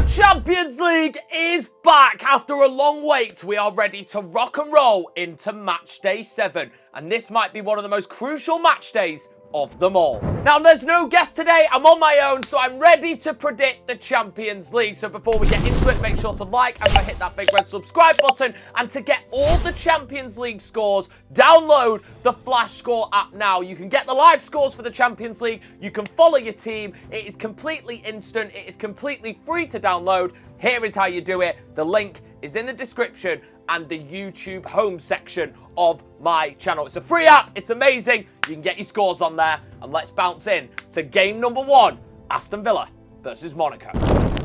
Champions League is back after a long wait. We are ready to rock and roll into match day 7. And this might be one of the most crucial match days of them all. Now, there's no guest today. I'm on my own, so I'm ready to predict the Champions League. So before we get into it, make sure to like and hit that big red subscribe button. And to get all the Champions League scores, download the Flash Score app now. You can get the live scores for the Champions League. You can follow your team. It is completely instant. It is completely free to download. Here is how you do it. The link is in the description and the YouTube home section of my channel. It's a free app. It's amazing. You can get your scores on there. And let's bounce in to game number 1, Aston Villa versus Monaco.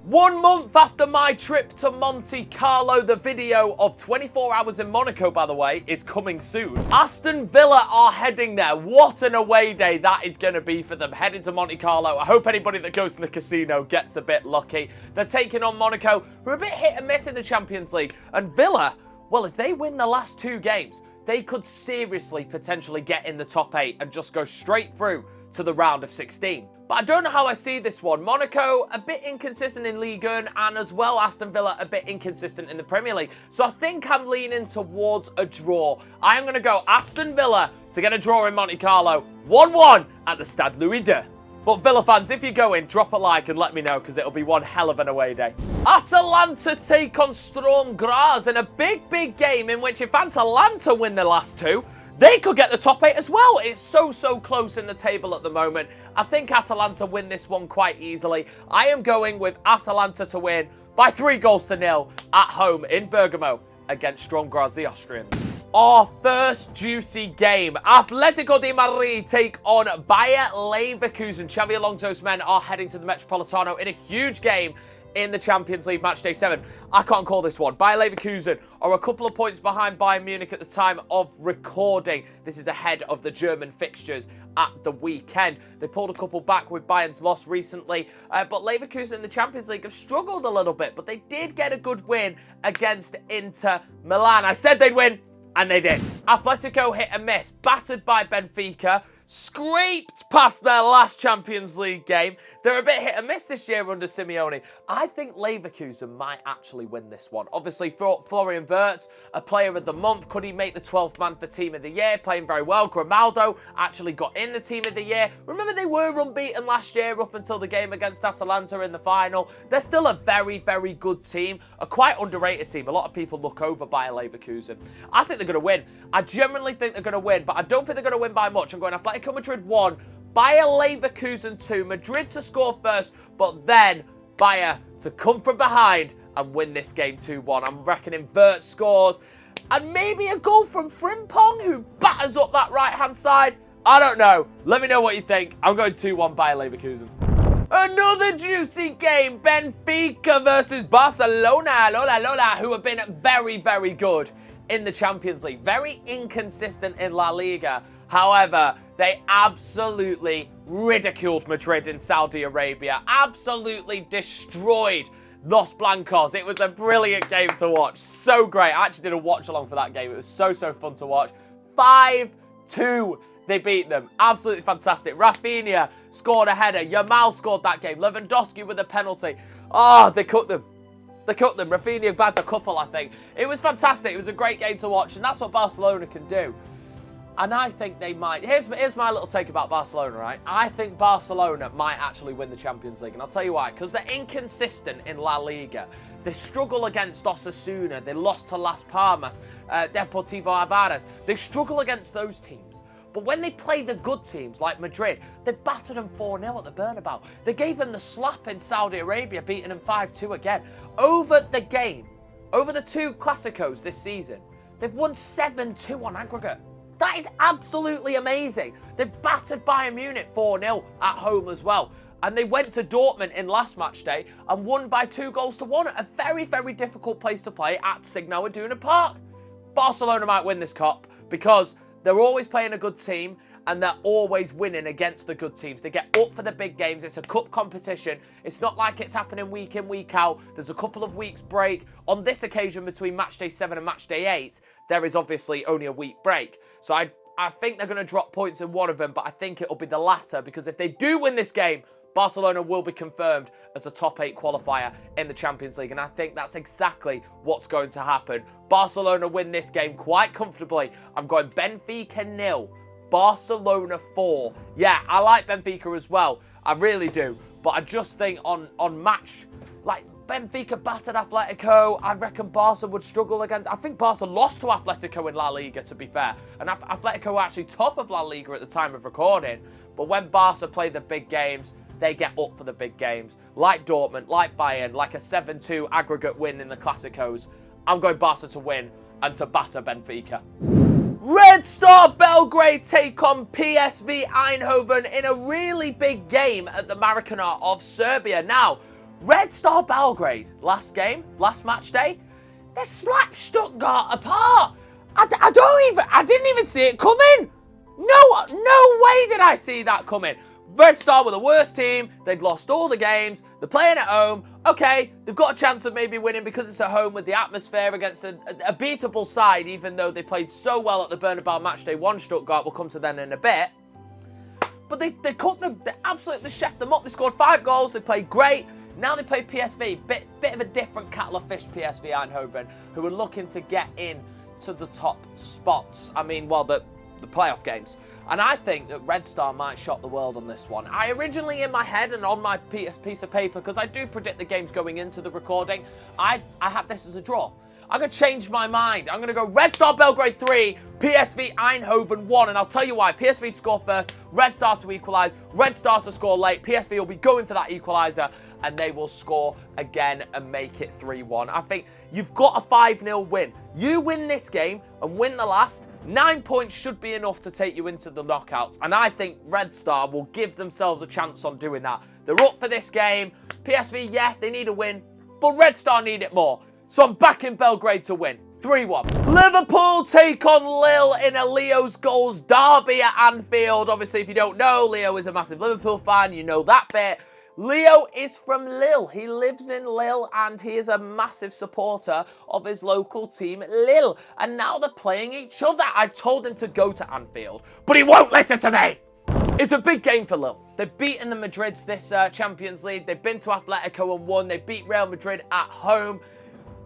1 month after my trip to Monte Carlo, the video of 24 hours in Monaco, by the way, is coming soon. Aston Villa are heading there. What an away day that is going to be for them, heading to Monte Carlo. I hope anybody that goes to the casino gets a bit lucky. They're taking on Monaco, who are a bit hit and miss in the Champions League. And Villa, well, if they win the last 2 games, they could seriously potentially get in the top 8 and just go straight through to the round of 16. But I don't know how I see this one. Monaco, a bit inconsistent in Ligue 1, and as well, Aston Villa, a bit inconsistent in the Premier League. So I think I'm leaning towards a draw. I am going to go Aston Villa to get a draw in Monte Carlo. 1-1 at the Stade Louis II. But Villa fans, if you go in, drop a like and let me know, because it'll be one hell of an away day. Atalanta take on Sturm Graz in a big game in which if Atalanta win the last 2, they could get the top 8 as well. It's so close in the table at the moment. I think Atalanta win this one quite easily. I am going with Atalanta to win by 3-0 at home in Bergamo against Sturm Graz, the Austrians. Our first juicy game. Atletico de Madrid take on Bayer Leverkusen. Xabi Alonso's men are heading to the Metropolitano in a huge game in the Champions League match day 7. I can't call this one. Bayer Leverkusen are a couple of points behind Bayern Munich at the time of recording. This is ahead of the German fixtures at the weekend. They pulled a couple back with Bayern's loss recently, but Leverkusen in the Champions League have struggled a little bit, but they did get a good win against Inter Milan. I said they'd win, and they did. Atletico hit and miss, battered by Benfica, scraped past their last Champions League game. They're a bit hit and miss this year under Simeone. I think Leverkusen might actually win this one. Obviously, Florian Wirtz, a player of the month. Could he make the 12th man for Team of the Year? Playing very well. Grimaldo actually got in the Team of the Year. Remember, they were unbeaten last year up until the game against Atalanta in the final. They're still a very good team. A quite underrated team. A lot of people look over Bayer Leverkusen. I think they're going to win. I genuinely think they're going to win, but I don't think they're going to win by much. I'm going Atletico Madrid 1, Bayer Leverkusen 2, Madrid to score first, but then Bayer to come from behind and win this game 2-1. I'm reckoning Wirtz scores, and maybe a goal from Frimpong, who batters up that right-hand side. I don't know. Let me know what you think. I'm going 2-1 Bayer Leverkusen. Another juicy game, Benfica versus Barcelona, who have been very good in the Champions League. Very inconsistent in La Liga. However, they absolutely ridiculed Madrid in Saudi Arabia. Absolutely destroyed Los Blancos. It was a brilliant game to watch. So great. I actually did a watch along for that game. It was so fun to watch. 5-2. They beat them. Absolutely fantastic. Rafinha scored a header. Yamal scored that game. Lewandowski with a penalty. Oh, they cooked them. They cooked them. Rafinha bagged a couple, I think. It was fantastic. It was a great game to watch, and that's what Barcelona can do. And I think they might. Here's my little take about Barcelona, right? I think Barcelona might actually win the Champions League. And I'll tell you why. Because they're inconsistent in La Liga. They struggle against Osasuna. They lost to Las Palmas, Deportivo Alaves. They struggle against those teams. But when they play the good teams like Madrid, they battered them 4-0 at the Bernabeu. They gave them the slap in Saudi Arabia, beating them 5-2 again. Over the game, over the 2 Clásicos this season, they've won 7-2 on aggregate. That is absolutely amazing. They battered Bayern Munich 4-0 at home as well. And they went to Dortmund in last match day and won by 2-1 at a very difficult place to play at Signal Iduna Park. Barcelona might win this cup because they're always playing a good team and they're always winning against the good teams. They get up for the big games. It's a cup competition. It's not like it's happening week in, week out. There's a couple of weeks break. On this occasion, between match day 7 and match day 8, there is obviously only a week break. So I think they're going to drop points in one of them, but I think it'll be the latter, because if they do win this game, Barcelona will be confirmed as a top 8 qualifier in the Champions League, and I think that's exactly what's going to happen. Barcelona win this game quite comfortably. I'm going Benfica 0, Barcelona 4. Yeah, I like Benfica as well. I really do. But I just think on match, like, Benfica battered Atletico. I reckon Barca would struggle against... I think Barca lost to Atletico in La Liga, to be fair. And Atletico were actually top of La Liga at the time of recording. But when Barca play the big games, they get up for the big games. Like Dortmund, like Bayern, like a 7-2 aggregate win in the Clásicos. I'm going Barca to win and to batter Benfica. Red Star Belgrade take on PSV Eindhoven in a really big game at the Maracana of Serbia. Now, Red Star Belgrade, last match day, they slapped Stuttgart apart. I didn't even see it coming. No way did I see that coming. Red Star were the worst team. They'd lost all the games. They're playing at home. Okay, they've got a chance of maybe winning because it's at home with the atmosphere against a beatable side, even though they played so well at the Bernabeu matchday 1 Stuttgart. We'll come to them in a bit. But they cooked them. They absolutely chefed them up. They scored 5 goals. They played great. Now they play PSV. Bit of a different kettle of fish, PSV Eindhoven, who are looking to get in to the top spots. I mean, well, the playoff games. And I think that Red Star might shock the world on this one. I originally, in my head and on my piece of paper, because I do predict the games going into the recording, I had this as a draw. I'm going to change my mind. I'm going to go Red Star Belgrade 3, PSV Eindhoven 1. And I'll tell you why. PSV to score first, Red Star to equalise, Red Star to score late. PSV will be going for that equaliser, and they will score again and make it 3-1. I think you've got a 5-0 win. You win this game and win the last, 9 points should be enough to take you into the knockouts. And I think Red Star will give themselves a chance on doing that. They're up for this game. PSV, yeah, they need a win, but Red Star need it more. So I'm backing Belgrade to win. 3-1. Liverpool take on Lille in a Leo's goals derby at Anfield. Obviously, if you don't know, Leo is a massive Liverpool fan. You know that bit. Leo is from Lille. He lives in Lille and he is a massive supporter of his local team, Lille. And now they're playing each other. I've told him to go to Anfield, but he won't listen to me. It's a big game for Lille. They've beaten the Madrids this Champions League. They've been to Atletico and won. They beat Real Madrid at home.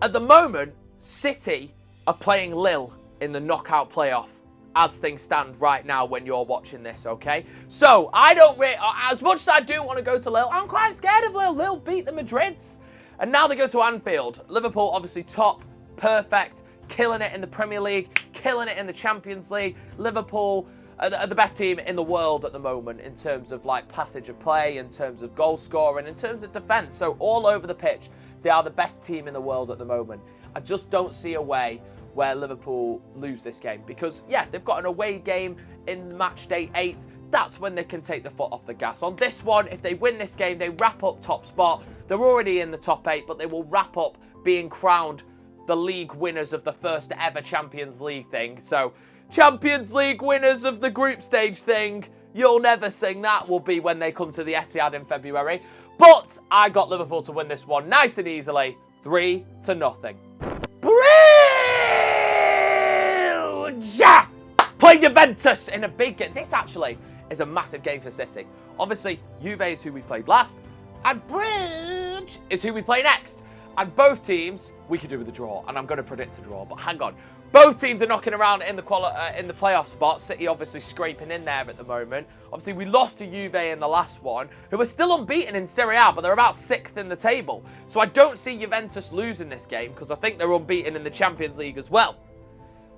At the moment, City are playing Lille in the knockout playoff as things stand right now when you're watching this, okay? So, I don't really... As much as I do want to go to Lille, I'm quite scared of Lille. Lille beat the Madrids. And now they go to Anfield. Liverpool, obviously top, perfect, killing it in the Premier League, killing it in the Champions League. Liverpool are the best team in the world at the moment in terms of, like, passage of play, in terms of goal scoring, in terms of defence. So, all over the pitch, they are the best team in the world at the moment. I just don't see a way where Liverpool lose this game because, yeah, they've got an away game in match day 8. That's when they can take the foot off the gas. On this one, if they win this game, they wrap up top spot. They're already in the top 8, but they will wrap up being crowned the league winners of the first ever Champions League thing. So, Champions League winners of the group stage thing. You'll never sing that. Will be when they come to the Etihad in February. But I got Liverpool to win this one nice and easily, 3-0. Yeah! Play Juventus in a big game. This actually is a massive game for City. Obviously, Juve is who we played last, and Bruges is who we play next. And both teams, we could do with a draw, and I'm going to predict a draw, but hang on. Both teams are knocking around in the playoff spot. City obviously scraping in there at the moment. Obviously, we lost to Juve in the last one, who are still unbeaten in Serie A, but they're about 6th in the table. So I don't see Juventus losing this game, because I think they're unbeaten in the Champions League as well.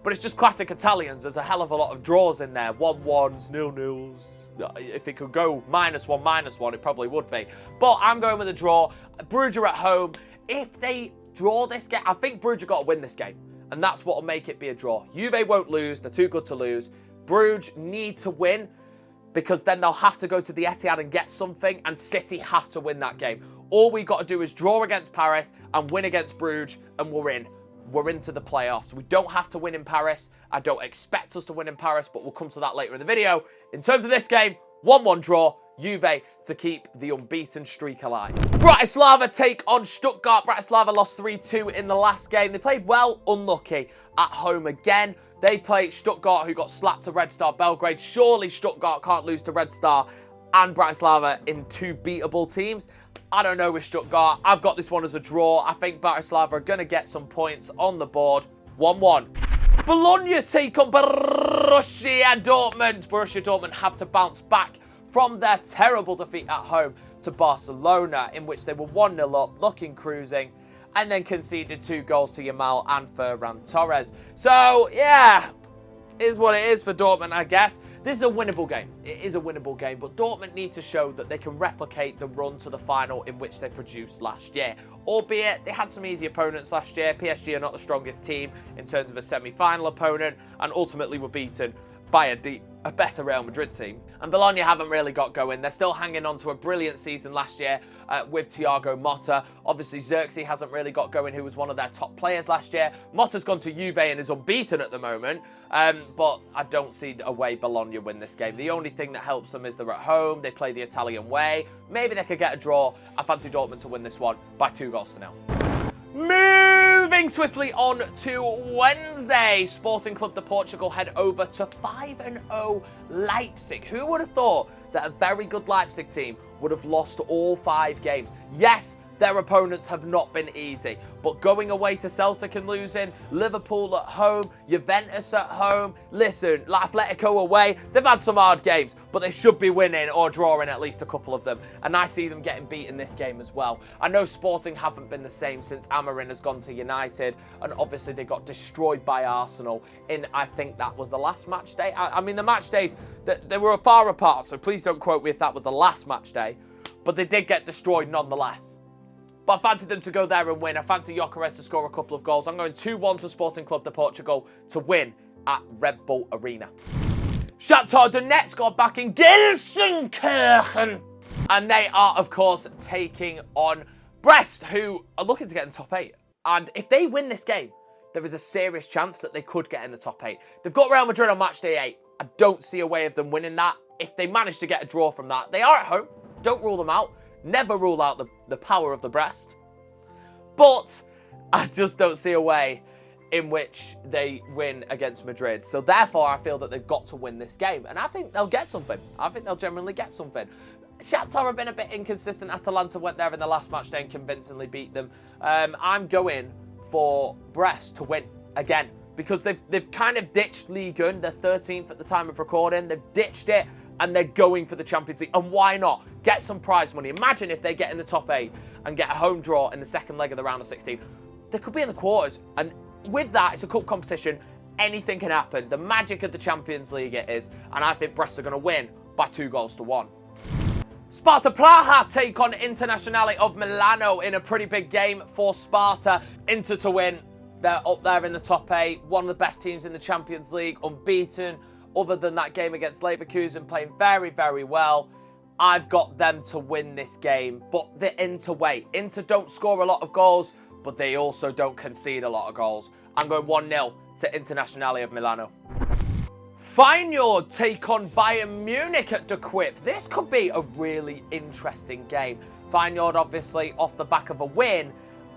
But it's just classic Italians. There's a hell of a lot of draws in there. 1-1s, 0-0s. If it could go -1, it probably would be. But I'm going with a draw. Bruges are at home. If they draw this game, I think Bruges have got to win this game. And that's what will make it be a draw. Juve won't lose. They're too good to lose. Bruges need to win because then they'll have to go to the Etihad and get something. And City have to win that game. All we got to do is draw against Paris and win against Bruges and we're in. We're into the playoffs. We don't have to win in Paris. I don't expect us to win in Paris, but we'll come to that later in the video. In terms of this game, 1-1 draw. Juve to keep the unbeaten streak alive. Bratislava take on Stuttgart. Bratislava lost 3-2 in the last game. They played well, unlucky at home again. They play Stuttgart, who got slapped to Red Star Belgrade. Surely Stuttgart can't lose to Red Star and Bratislava in two beatable teams. I don't know with Stuttgart. I've got this one as a draw. I think Bratislava are going to get some points on the board. 1-1. Bologna take on Borussia Dortmund. Borussia Dortmund have to bounce back from their terrible defeat at home to Barcelona, in which they were 1-0 up, looking cruising, and then conceded 2 goals to Yamal and Ferran Torres. So, yeah, is what it is for Dortmund, I guess. This is a winnable game. It is a winnable game, but Dortmund need to show that they can replicate the run to the final in which they produced last year. Albeit, they had some easy opponents last year. PSG are not the strongest team in terms of a semi-final opponent, and ultimately were beaten by a better Real Madrid team. And Bologna haven't really got going. They're still hanging on to a brilliant season last year with Thiago Motta. Obviously, Xerxes hasn't really got going, who was one of their top players last year. Motta's gone to Juve and is unbeaten at the moment. But I don't see a way Bologna win this game. The only thing that helps them is they're at home. They play the Italian way. Maybe they could get a draw. I fancy Dortmund to win this one by 2-0. Moving swiftly on to Wednesday, Sporting Club de Portugal head over to 5-0 Leipzig. Who would have thought that a very good Leipzig team would have lost all 5 games? Yes, their opponents have not been easy, but going away to Celtic and losing, Liverpool at home, Juventus at home, listen, Atletico away, they've had some hard games, but they should be winning or drawing at least a couple of them, and I see them getting beaten this game as well. I know Sporting haven't been the same since Amorim has gone to United, and obviously they got destroyed by Arsenal in, I think that was the last match day. I mean, the match days, they were far apart, so please don't quote me if that was the last match day, but they did get destroyed nonetheless. But I fancy them to go there and win. I fancy Gyökeres to score a couple of goals. I'm going 2-1 to Sporting Club de Portugal to win at Red Bull Arena. Shakhtar Donetsk are back in Gelsenkirchen. And they are, of course, taking on Brest, who are looking to get in the top 8. And if they win this game, there is a serious chance that they could get in the top 8. They've got Real Madrid on match day 8. I don't see a way of them winning that. If they manage to get a draw from that, they are at home. Don't rule them out. Never rule out the power of the Brest. But I just don't see a way in which they win against Madrid. So therefore, I feel that they've got to win this game. And I think they'll get something. I think they'll generally get something. Shakhtar have been a bit inconsistent. Atalanta went there in the last match day and convincingly beat them. I'm going for Brest to win again. Because they've kind of ditched Ligue 1. They're 13th at the time of recording. They've ditched it. And they're going for the Champions League. And why not? Get some prize money. Imagine if they get in the top 8 and get a home draw in the second leg of the round of 16. They could be in the quarters. And with that, it's a cup competition. Anything can happen. The magic of the Champions League it is. And I think Brest are going to win by 2-1. Sparta Praha take on Internazionale of Milano in a pretty big game for Sparta. Inter to win. They're up there in the top 8. One of the best teams in the Champions League. Unbeaten. Other than that game against Leverkusen, playing very, very well. I've got them to win this game, but the Inter way. Inter don't score a lot of goals, but they also don't concede a lot of goals. I'm going 1-0 to Internazionale of Milano. Feyenoord take on Bayern Munich at De Kuip. This could be a really interesting game. Feyenoord obviously off the back of a win,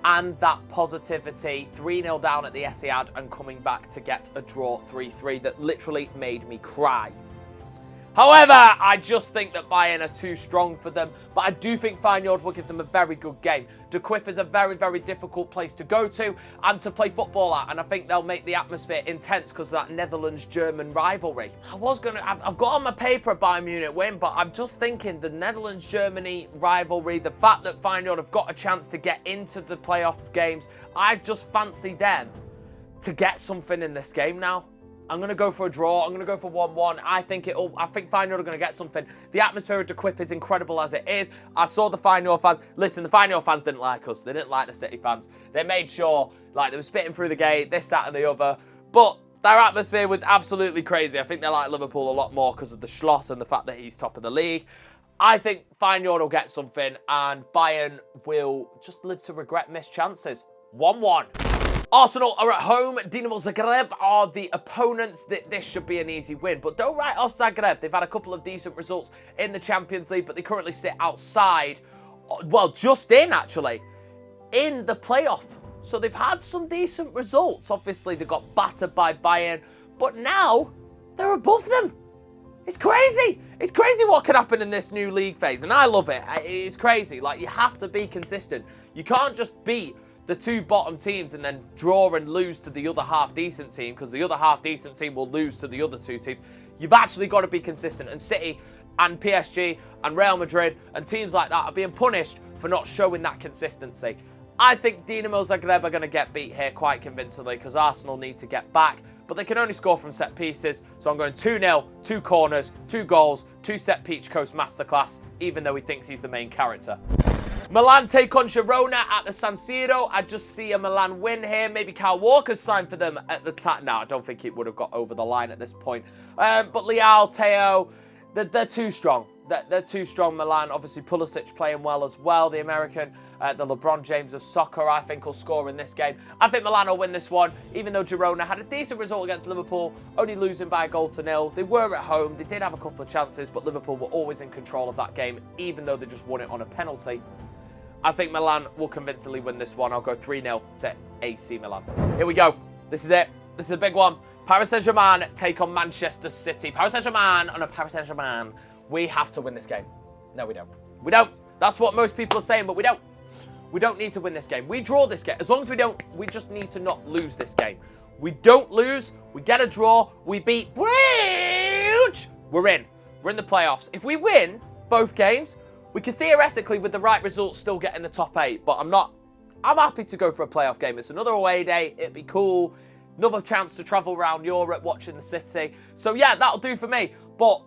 and that positivity, 3-0 down at the Etihad and coming back to get a draw 3-3 that literally made me cry. However, I just think that Bayern are too strong for them, but I do think Feyenoord will give them a very good game. De Kuip is a very, very difficult place to go to and to play football at, and I think they'll make the atmosphere intense because of that Netherlands-German rivalry. I've got on my paper a Bayern Munich win, but I'm just thinking the Netherlands-Germany rivalry, the fact that Feyenoord have got a chance to get into the playoff games, I just fancy them to get something in this game now. I'm going to go for a draw. I'm going to go for 1-1. I think Feyenoord are going to get something. The atmosphere of De Kuip is incredible as it is. I saw the Feyenoord fans. Listen, the Feyenoord fans didn't like us. They didn't like the City fans. They made sure, like, they were spitting through the gate, this, that, and the other. But their atmosphere was absolutely crazy. I think they like Liverpool a lot more because of the Schloss and the fact that he's top of the league. I think Feyenoord will get something, and Bayern will just live to regret missed chances. 1-1. Arsenal are at home. Dinamo Zagreb are the opponents. This should be an easy win. But don't write off Zagreb. They've had a couple of decent results in the Champions League, but they currently sit outside. Well, just in, actually. In the playoff. So they've had some decent results. Obviously, they got battered by Bayern. But now, they're above them. It's crazy. It's crazy what can happen in this new league phase, and I love it. It's crazy. Like, you have to be consistent. You can't just beat the two bottom teams and then draw and lose to the other half-decent team, because the other half-decent team will lose to the other two teams. You've actually got to be consistent, and City and PSG and Real Madrid and teams like that are being punished for not showing that consistency. I think Dinamo Zagreb are going to get beat here quite convincingly, because Arsenal need to get back, but they can only score from set pieces, so I'm going 2-0, 2 corners, 2 goals, 2 set Peach Coast masterclass, even though he thinks he's the main character. Milan take on Girona at the San Siro. I just see a Milan win here. Maybe Kyle Walker's signed for them at the time. No, I don't think it would have got over the line at this point. But Leal, Teo, they're too strong. They're too strong, Milan. Obviously, Pulisic playing well as well, the American. The LeBron James of soccer, I think, will score in this game. I think Milan will win this one, even though Girona had a decent result against Liverpool, only losing by a goal to nil. They were at home. They did have a couple of chances, but Liverpool were always in control of that game, even though they just won it on a penalty. I think Milan will convincingly win this one. I'll go 3-0 to AC Milan. Here we go. This is it. This is a big one. Paris Saint-Germain take on Manchester City. Paris Saint-Germain on a Paris Saint-Germain. We have to win this game. No, we don't. We don't. That's what most people are saying, but we don't. We don't need to win this game. We draw this game. As long as we don't, we just need to not lose this game. We don't lose. We get a draw. We beat Bruges. We're in. We're in the playoffs. If we win both games, we could theoretically, with the right results, still get in the top 8. But I'm not. I'm happy to go for a playoff game. It's another away day. It'd be cool. Another chance to travel around Europe watching the city. So, yeah, that'll do for me. But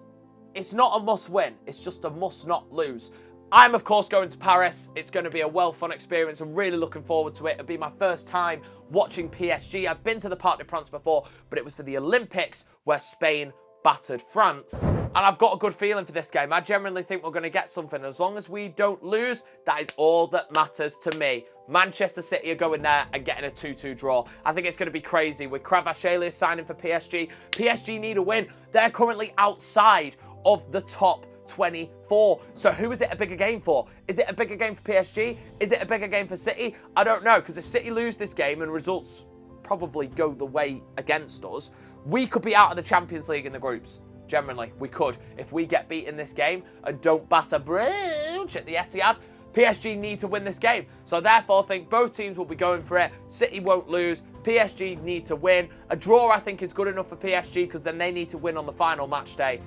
it's not a must-win. It's just a must-not lose. I'm, of course, going to Paris. It's going to be a well-fun experience. I'm really looking forward to it. It'll be my first time watching PSG. I've been to the Parc des Princes before, but it was for the Olympics where Spain battered France. And I've got a good feeling for this game. I genuinely think we're going to get something. As long as we don't lose, that is all that matters to me. Manchester City are going there and getting a 2-2 draw. I think it's going to be crazy. With Kvaratskhelia signing for PSG, PSG need a win. They're currently outside of the top 24. So who is it a bigger game for? Is it a bigger game for PSG? Is it a bigger game for City? I don't know, because if City lose this game and results probably go the way against us, we could be out of the Champions League in the groups. Generally, we could. If we get beat in this game and don't batter Bruges at the Etihad, PSG need to win this game. So therefore, I think both teams will be going for it. City won't lose. PSG need to win. A draw, I think, is good enough for PSG, because then they need to win on the final match day.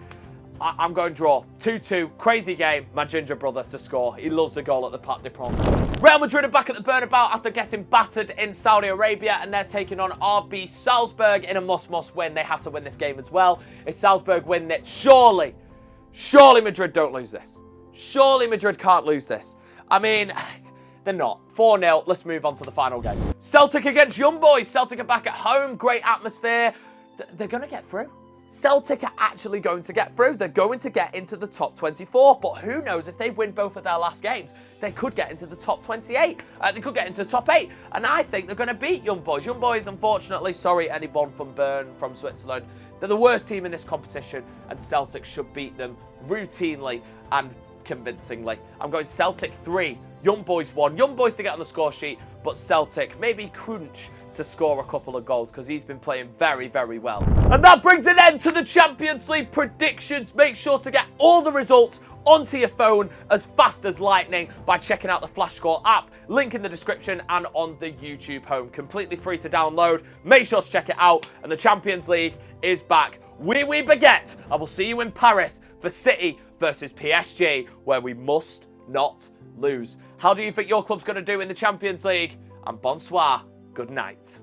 I'm going draw. 2-2. Crazy game. My ginger brother to score. He loves the goal at the Parc des Princes. Real Madrid are back at the Bernabeu after getting battered in Saudi Arabia, and they're taking on RB Salzburg in a must win. They have to win this game as well. If Salzburg win it, surely Madrid don't lose this. Surely Madrid can't lose this. I mean, they're not. 4-0. Let's move on to the final game. Celtic against Young Boys. Celtic are back at home. Great atmosphere. They're going to get through. Celtic are actually going to get through. They're going to get into the top 24. But who knows, if they win both of their last games, they could get into the top 28. They could get into the top 8. And I think they're going to beat Young Boys. Young Boys, unfortunately, sorry, anyone from Bern, from Switzerland, they're the worst team in this competition. And Celtic should beat them routinely and convincingly. I'm going Celtic 3, Young Boys 1. Young Boys to get on the score sheet, but Celtic, maybe Crunch to score a couple of goals, because he's been playing very, very well. And that brings an end to the Champions League predictions. Make sure to get all the results onto your phone as fast as lightning by checking out the Flash Score app. Link in the description and on the YouTube home. Completely free to download. Make sure to check it out. And the Champions League is back. Oui, baguette. I will see you in Paris for City versus PSG, where we must not lose. How do you think your club's going to do in the Champions League? And bonsoir. Good night.